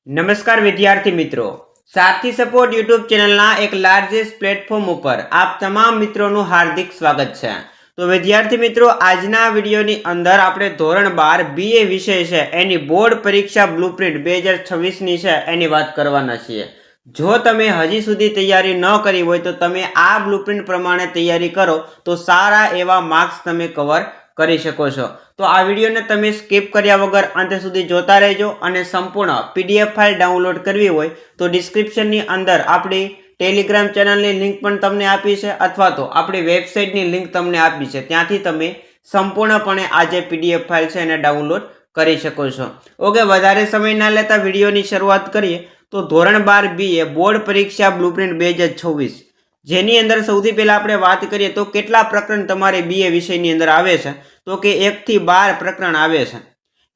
નમસ્કાર વિદ્યાર્થી મિત્રો, સારથી સપોર્ટ યુટ્યુબ ચેનલના એક લાર્જેસ્ટ પ્લેટફોર્મ ઉપર આપ તમામ મિત્રોનું હાર્દિક સ્વાગત છે। તો વિદ્યાર્થી મિત્રો, આજના વિડીયોની અંદર આપણે ધોરણ 12 BA વિષય છે એની બોર્ડ પરીક્ષા બ્લુપ્રિન્ટ 2026ની છે એની વાત કરવાના છીએ। જો તમે હજી સુધી તૈયારી ન કરી હોય તો તમે આ બ્લુપ્રિન્ટ પ્રમાણે તૈયારી કરો તો સારા એવા માર્ક્સ તમે કવર કરી શકો છો। તો આ વિડીયોને તમે સ્કીપ કર્યા વગર અંત સુધી જોતા રહેજો અને સંપૂર્ણ PDF ફાઇલ ડાઉનલોડ કરવી હોય તો ડિસ્ક્રિપ્શનની અંદર આપણી ટેલિગ્રામ ચેનલની લિંક પણ તમને આપી છે અથવા તો આપણી વેબસાઇટની લિંક તમને આપી છે, ત્યાંથી તમે સંપૂર્ણપણે આ જે PDF ફાઇલ છે એને ડાઉનલોડ કરી શકો છો। ઓકે, વધારે સમય ના લેતા વિડીયોની શરૂઆત કરીએ તો ધોરણ 12 BA બોર્ડ પરીક્ષા બ્લુપ્રિન્ટ 2026 જેની અંદર સૌથી પહેલા આપણે વાત કરીએ તો કેટલા પ્રકરણ તમારે BA વિષયની અંદર આવે છે તો કે 1 થી 12 પ્રકરણ આવે છે।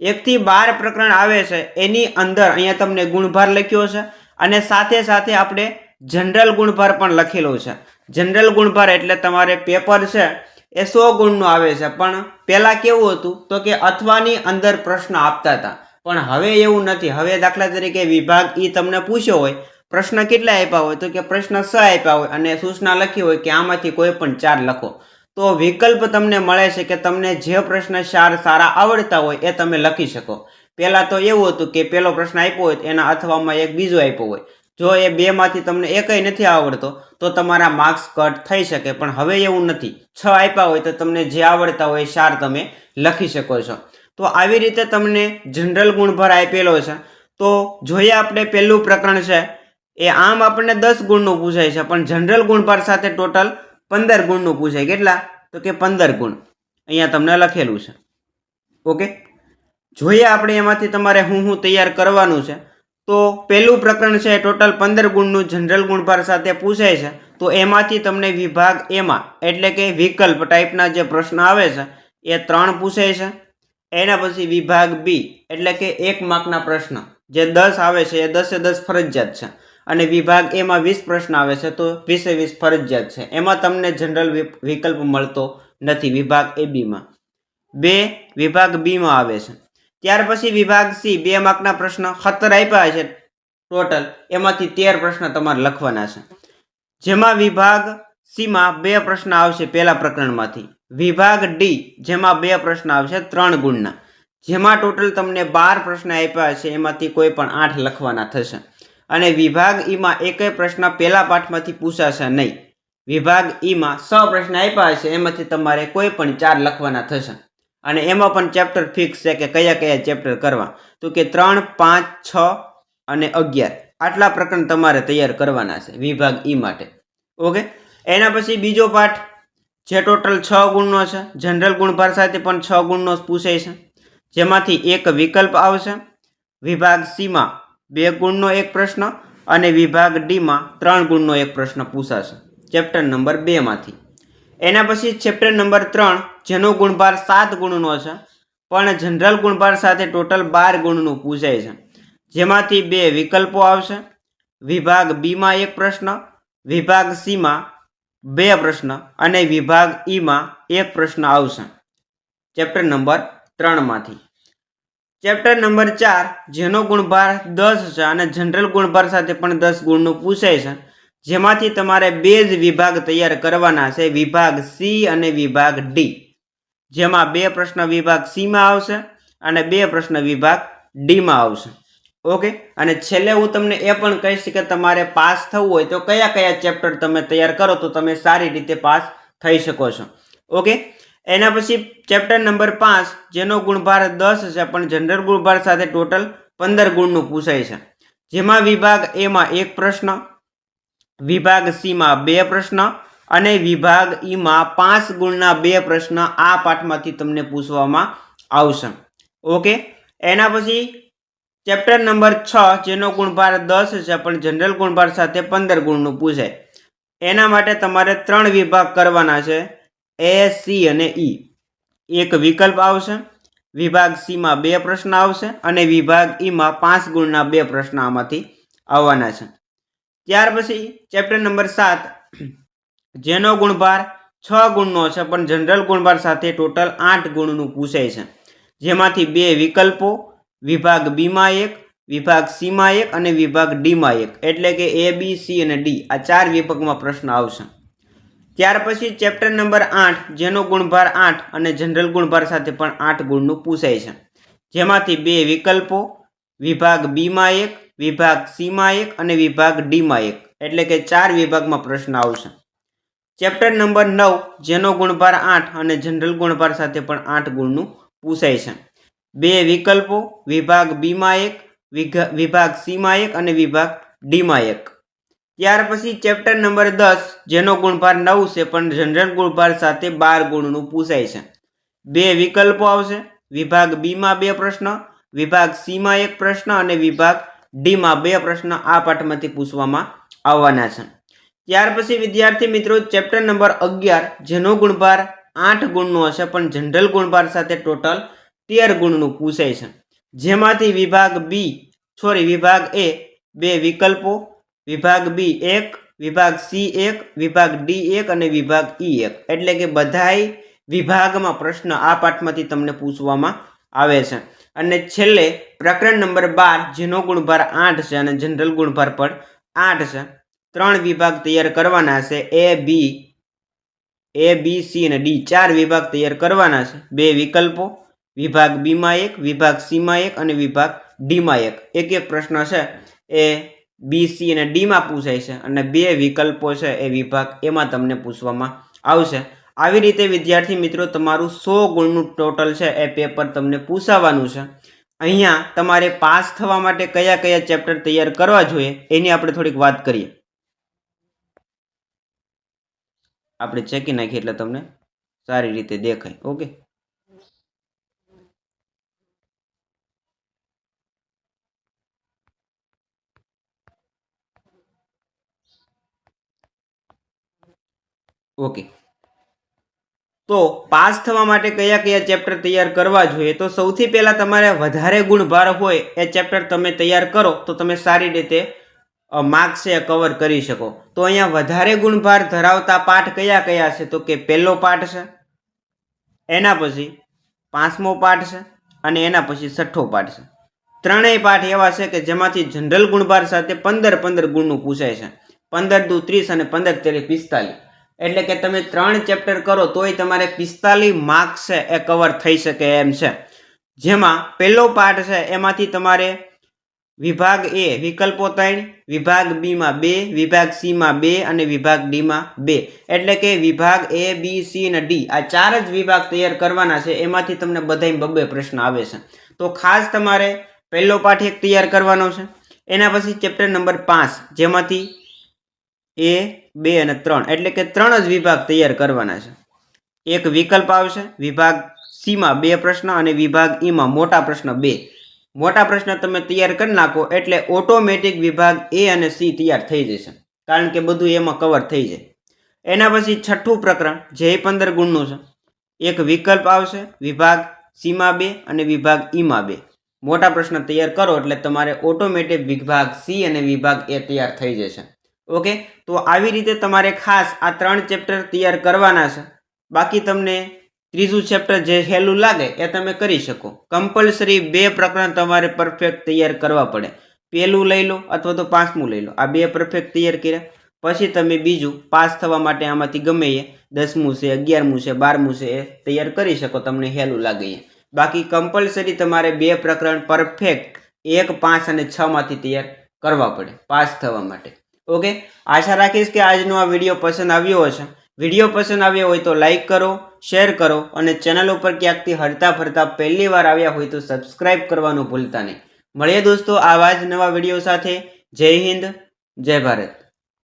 1 થી 12 પ્રકરણ આવે છે એની અંદર અહીંયા તમને ગુણભાર લખ્યો છે અને સાથે સાથે આપણે જનરલ ગુણભાર પણ લખેલો છે। જનરલ ગુણભાર એટલે તમારે પેપર છે એ 100 ગુણનું આવે છે, પણ પહેલા કેવું હતું તો કે અથવાની અંદર પ્રશ્ન આપતા હતા, પણ હવે એવું નથી। હવે દાખલા તરીકે વિભાગ ઈ તમને પૂછ્યો હોય, પ્રશ્ન કેટલા આપ્યા હોય તો કે પ્રશ્ન 6 આપ્યા હોય અને સૂચના લખી હોય કે આમાંથી કોઈ પણ 4 લખો, તો વિકલ્પ તમને મળે છે કે તમને જે પ્રશ્ન 4 સારા આવડતા હોય એ તમે લખી શકો। પહેલા તો એવું હતું કે પહેલો પ્રશ્ન આપ્યો હોય એના અથવામાં એક બીજો આપ્યો હોય, જો એ બે માંથી તમને એકય નથી આવડતો તો તમારા માર્ક્સ કટ થઈ શકે, પણ હવે એવું નથી। 6 આપ્યા હોય તો તમને જે આવડતા હોય 4 તમે લખી શકો છો। તો આવી રીતે તમને જનરલ ગુણભાર આપેલો છે। તો જોઈએ આપણે પહેલું પ્રકરણ છે એ આમ આપણને 10 ગુણનું પૂછાય છે, પણ જનરલ ગુણભાર સાથે ટોટલ 15 ગુણનું પૂછાય। કેટલા તો કે 15 ગુણ અહીંયા તમને લખેલું છે। ઓકે, જોઈએ આપણે એમાંથી તમારે હું તૈયાર કરવાનું છે। તો પહેલું પ્રકરણ છે ટોટલ 15 ગુણનું જનરલ ગુણભાર સાથે પૂછાય છે, તો એમાંથી તમને વિભાગ એમાં એટલે કે વિકલ્પ ટાઈપના જે પ્રશ્ન આવે છે એ 3 પૂછાય છે। એના પછી વિભાગ બી એટલે કે 1 માર્કના પ્રશ્ન જે 10 આવે છે એ 10 ફરજિયાત છે, અને વિભાગ એમાં 20 પ્રશ્ન આવે છે તો 20 ફરજિયાત છે। એમાં તમને જનરલ વિકલ્પ મળતો નથી વિભાગ એ બીમાં। વિભાગ બીમાં આવે છે। ત્યાર પછી વિભાગ સી 2 માર્કના પ્રશ્ન 17 આપ્યા છે ટોટલ, એમાંથી 13 પ્રશ્ન તમારે લખવાના છે, જેમાં વિભાગ સીમાં 2 પ્રશ્ન આવશે પહેલા પ્રકરણમાંથી। વિભાગ ડી જેમાં 2 પ્રશ્ન આવશે 3 ગુણના, જેમાં ટોટલ તમને 12 પ્રશ્ન આપ્યા છે, એમાંથી કોઈ પણ 8 લખવાના થશે। અને વિભાગ ઈમાં એકય પ્રશ્ન પહેલા પાઠમાંથી પૂછાશે નહીં। વિભાગ ઈમાં 6 પ્રશ્ન આપ્યા છે, એમાંથી તમારે કોઈ પણ 4 લખવાના થશે, અને એમાં પણ ચેપ્ટર ફિક્સ છે કે કયા કયા ચેપ્ટર કરવા, તો કે 3, 5, 6 અને 11 આટલા પ્રકરણ તમારે તૈયાર કરવાના છે વિભાગ ઈ માટે। ઓકે, એના પછી બીજો પાઠ જે ટોટલ 6 ગુણનો છે, જનરલ ગુણભાર સાથે પણ 6 ગુણનો પૂછાય છે, જેમાંથી એક વિકલ્પ આવશે। વિભાગ સીમાં 2 ગુણનો એક પ્રશ્ન અને વિભાગ ડીમાં 3 ગુણનો એક પ્રશ્ન પૂછાશે ચેપ્ટર નંબર 2 માંથી। એના પછી ચેપ્ટર નંબર 3 જેનો ગુણભાર 7 ગુણનો છે, પણ જનરલ ગુણભાર સાથે ટોટલ 12 ગુણનું પૂછાય છે, જેમાંથી 2 વિકલ્પો આવશે। વિભાગ બીમાં 1 પ્રશ્ન, વિભાગ સીમાં 2 પ્રશ્ન અને વિભાગ ઈમાં 1 પ્રશ્ન આવશે ચેપ્ટર નંબર 3 માંથી। ચેપ્ટર નંબર 4 જેનો ગુણભાર 10 છે અને જનરલ ગુણભાર સાથે પણ 10 ગુણનું પૂછાય છે, જેમાંથી તમારે 2 જ વિભાગ તૈયાર કરવાના છે, વિભાગ સી અને વિભાગ ડી, જેમાં 2 પ્રશ્ન વિભાગ સીમાં આવશે અને 2 પ્રશ્ન વિભાગ ડીમાં આવશે। ઓકે, અને છેલ્લે હું તમને એ પણ કહીશ કે તમારે પાસ થવું હોય તો કયા કયા ચેપ્ટર તમે તૈયાર કરો તો તમે સારી રીતે પાસ થઈ શકો છો। ઓકે, એના પછી ચેપ્ટર નંબર 5 જેનો ગુણભાર 10 છે, પણ જનરલ ગુણભાર સાથે ટોટલ 15 ગુણનું પૂછાય છે, જેમાં વિભાગ એમાં 1 પ્રશ્ન, વિભાગ સીમાં 2 પ્રશ્ન અને વિભાગ ઈમાં 5 ગુણના 2 પ્રશ્ન આ પાઠમાંથી તમને પૂછવામાં આવશે। ઓકે, એના પછી ચેપ્ટર નંબર 6 જેનો ગુણભાર 10 છે, પણ જનરલ ગુણભાર સાથે 15 ગુણનું પૂછાય, એના માટે તમારે 3 વિભાગ કરવાના છે, એ, સી અને ઈ। એક વિકલ્પ આવશે, વિભાગ સીમાં 2 પ્રશ્ન આવશે અને વિભાગ ઈમાં 5 ગુણના 2 પ્રશ્ન આમાંથી આવવાના છે। ત્યાર પછી ચેપ્ટર નંબર 7 જેનો ગુણભાર 6 ગુણનો છે, પણ જનરલ ગુણભાર સાથે ટોટલ 8 ગુણનું પૂછાય છે, જેમાંથી 2 વિકલ્પો, વિભાગ બીમાં 1, વિભાગ સી માં 1 અને વિભાગ ડી માં 1 એટલે કે એ બી સી અને ડી આ 4 વિભાગમાં પ્રશ્ન આવશે। ત્યાર પછી ચેપ્ટર નંબર 8 જેનો ગુણભાર 8 અને જનરલ ગુણભાર સાથે પણ 8 ગુણનું પૂછાય છે, જેમાંથી 2 વિકલ્પો વિભાગ બી માં 1 વિભાગ સી માં 1 અને વિભાગ ડી માં 1 એટલે કે 4 વિભાગમાં પ્રશ્ન આવશે। ચેપ્ટર નંબર 9 જેનો ગુણભાર 8 અને જનરલ ગુણભાર સાથે પણ 8 ગુણનું પૂછાય છે, 2 વિકલ્પો વિભાગ બી માં 1 વિભાગ સી માં 1 અને વિભાગ ડી માં 1। ત્યાર પછી ચેપ્ટર નંબર 10 જેનો ગુણભાર 9 છે પણ જનરલ ગુણભાર સાથે 12 ગુણનું પૂછાય છે, 2 વિકલ્પો આવશે વિભાગ બી માં 2 પ્રશ્ન વિભાગ સી માં 1 પ્રશ્ન અને વિભાગ ડી માં 2 પ્રશ્ન આ પાઠમાંથી પૂછવામાં આવવાના છે। ત્યાર પછી વિદ્યાર્થી મિત્રો ચેપ્ટર નંબર 11 જેનો ગુણભાર 8 ગુણનો હશે પણ જનરલ ગુણભાર સાથે ટોટલ 13 ગુણનું પૂછાય છે, જેમાંથી વિભાગ એ 2 વિકલ્પો વિભાગ બી 1 વિભાગ સી 1 વિભાગ ડી 1 અને વિભાગ ઈ 1 એટલે કે બધાય વિભાગમાં પ્રશ્ન આ પાઠમાંથી તમને પૂછવામાં આવે છે। અને છેલ્લે પ્રકરણ નંબર 12 જેનો ગુણભાર 8 છે અને જનરલ ગુણભાર પણ 8 છે, 3 વિભાગ તૈયાર કરવાના છે, એ બી સી અને ડી 4 વિભાગ તૈયાર કરવાના છે, 2 વિકલ્પો વિભાગ બી માં 1 વિભાગ સી માં 1 અને વિભાગ ડી માં 1 એક પ્રશ્ન છે એ બી સી અને ડી માં પૂછાય છે અને 2 વિકલ્પો છે એ વિભાગ એમાં તમને પૂછવામાં આવશે। આવી રીતે વિદ્યાર્થી મિત્રો તમારું 100 ગુણનું ટોટલ છે એ પેપર તમને પૂછાવાનું છે। અહીંયા તમારે પાસ થવા માટે કયા કયા ચેપ્ટર તૈયાર કરવા જોઈએ એની આપણે થોડીક વાત કરીએ। આપણે ચેકી નાખીએ એટલે તમને સારી રીતે દેખાય। ઓકે, ઓકે તો પાસ થવા માટે કયા કયા ચેપ્ટર તૈયાર કરવા જોઈએ તો સૌથી પહેલા તમારે વધારે ગુણભાર હોય એ ચેપ્ટર તમે તૈયાર કરો તો તમે સારી રીતે માર્ક્સ છે કવર કરી શકો। તો અહીંયા વધારે ગુણભાર ધરાવતા પાઠ કયા કયા છે તો કે પહેલો પાઠ છે, એના પછી 5મો પાઠ છે અને એના પછી 6ઠ્ઠો પાઠ છે। ત્રણેય પાઠ એવા છે કે જેમાંથી જનરલ ગુણભાર સાથે 15 ગુણનું પૂછાય છે, 15 દુ 30 અને 15 તેરી 45 એટલે કે તમે 3 ચેપ્ટર કરો તોય તમારે 45 માર્ક્સ છે એ કવર થઈ શકે એમ છે। જેમાં પહેલો પાઠ છે એમાંથી તમારે વિભાગ એ વિકલ્પો 3 વિભાગ બી માં 2 વિભાગ સી માં 2 અને વિભાગ ડી માં 2 એટલે કે વિભાગ એ બી સી અને ડી આ 4 જ વિભાગ તૈયાર કરવાના છે, એમાંથી તમને બધાય 2 પ્રશ્ન આવે છે। તો ખાસ તમારે પહેલો પાઠ એક તૈયાર કરવાનો છે, એના પછી ચેપ્ટર નંબર 5 જેમાંથી એ 2 અને 3 એટલે કે 3 જ વિભાગ તૈયાર કરવાના છે। એક વિકલ્પ આવશે વિભાગ સી માં 2 પ્રશ્ન અને વિભાગ ઈ માં મોટા પ્રશ્ન 2 મોટા પ્રશ્ન તમે તૈયાર કરી નાખો એટલે ઓટોમેટિક વિભાગ એ અને સી તૈયાર થઈ જશે, કારણ કે બધું એમાં કવર થઈ જાય। એના પછી 6ઠ્ઠું પ્રકરણ જે 15 ગુણનું છે, એક વિકલ્પ આવશે વિભાગ સી માં 2 અને વિભાગ ઈ માં 2 મોટા પ્રશ્ન તૈયાર કરો એટલે તમારે ઓટોમેટિક વિભાગ સી અને વિભાગ એ તૈયાર થઈ જશે। ઓકે, તો આવી રીતે તમારે ખાસ આ 3 ચેપ્ટર તૈયાર કરવાના છે। બાકી તમને ત્રીજું ચેપ્ટર જે સહેલું લાગે એ તમે કરી શકો। કમ્પલસરી 2 પ્રકરણ તમારે પરફેક્ટ તૈયાર કરવા પડે, પહેલું લઈ લો અથવા તો 5મું લઈ લો, આ 2 પરફેક્ટ તૈયાર કર્યા પછી તમે બીજું પાસ થવા માટે આમાંથી ગમે એ 10મું છે 11મું છે 12મું છે એ તૈયાર કરી શકો તમને સહેલું લાગે એ। બાકી કમ્પલસરી તમારે 2 પ્રકરણ પરફેક્ટ 1, 5 અને 6 માંથી તૈયાર કરવા પડે પાસ થવા માટે। ઓકે, આશા રાખીશ કે આજનો આ વિડીયો પસંદ આવ્યો હશે। વિડીયો પસંદ આવ્યો હોય તો લાઈક કરો, શેર કરો અને ચેનલ ઉપર ક્યાંકથી હરતા ફરતા પહેલી વાર આવ્યા હોય તો સબસ્ક્રાઇબ કરવાનું ભૂલતા નહીં। મળીએ દોસ્તો આવા જ નવા વિડીયો સાથે। જય હિન્દ, જય ભારત।